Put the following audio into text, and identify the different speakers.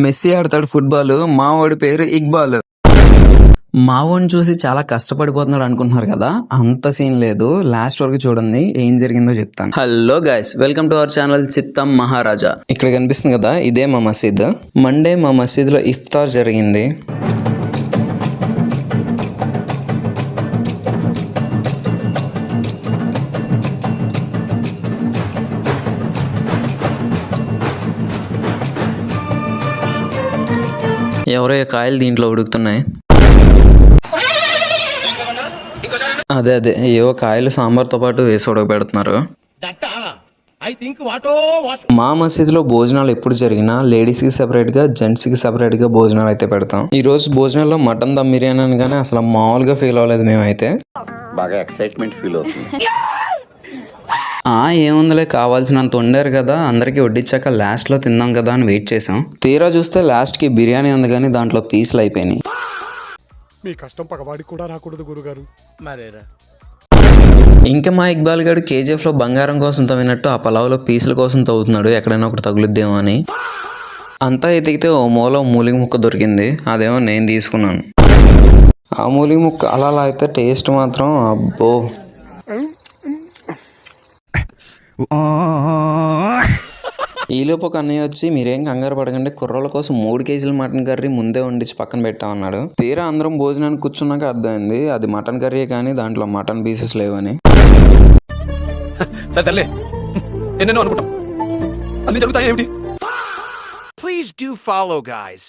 Speaker 1: Messy ఆడతాడు football, మా వాడి పేరు ఇక్బాల్. మా వాడిని చూసి చాలా కష్టపడిపోతున్నాడు అనుకుంటున్నారు కదా, అంత సీన్ లేదు. లాస్ట్ వరకు చూడండి, ఏం జరిగిందో చెప్తాను. Hello guys, welcome to our channel చిత్తం మహారాజా. ఇక్కడ కనిపిస్తుంది కదా, ఇదే మా మసీద్. మండే మా మసీదులో ఇఫ్తార్ జరిగింది. ఎవరో కాయలు దీంట్లో ఉడుకుతున్నాయి. అదే ఏవో కాయలు సాంబార్తో పాటు వేసి ఉడకబెడుతున్నారు. మా మసీదులో భోజనాలు ఎప్పుడు జరిగినా లేడీస్ కి సెపరేట్ గా, జెంట్స్ కి సెపరేట్ గా భోజనాలు అయితే పెడతాం. ఈ రోజు భోజనాల్లో మటన్ దమ్ బిర్యానీ అనగానే అసలు మామూలుగా ఫీల్ అవ్వలేదు మేమైతే.
Speaker 2: బాగా ఎక్సైట్మెంట్ ఫీల్ అవుతుంది.
Speaker 1: ఏముందిలే, కావాల్సినంత వండారు కదా, అందరికి వడ్డించాక లాస్ట్ లో తిందాం కదా అని వెయిట్ చేసాం. తీరా చూస్తే లాస్ట్ కి బిర్యానీ ఉంది కానీ దాంట్లో పీసులు అయిపోయినాయి.
Speaker 3: మీ కష్టం పగవాడికి కూడా రాకూడదు గురుగారు. మరేరా
Speaker 1: ఇంకా మా ఇక్బాల్ గారు కేజీఎఫ్ లో బంగారం కోసం తవ్వినట్టు ఆ పలావులో పీసుల కోసం తవ్వుతున్నాడు, ఎక్కడైనా ఒకటి తగులుద్దేమో అని. అంతా ఎతికితే ఓ మూల మూలిగ ముక్క దొరికింది, అదేమో నేను తీసుకున్నాను. ఆ మూలిగ ముక్క అలా అయితే టేస్ట్ మాత్రం అబ్బో. ఈలోపు ఒక అన్నయ్య వచ్చి, మీరేం కంగారు పడకండి, కుర్రోళ్ళ కోసం 3 కేజీల మటన్ కర్రీ ముందే వండించి పక్కన పెట్టామన్నాడు. తీరా అందరం భోజనానికి కూర్చున్నాక అర్థమైంది అది మటన్ కర్రీ కానీ దాంట్లో మటన్ పీసెస్ లేవని.
Speaker 4: Please do follow, guys.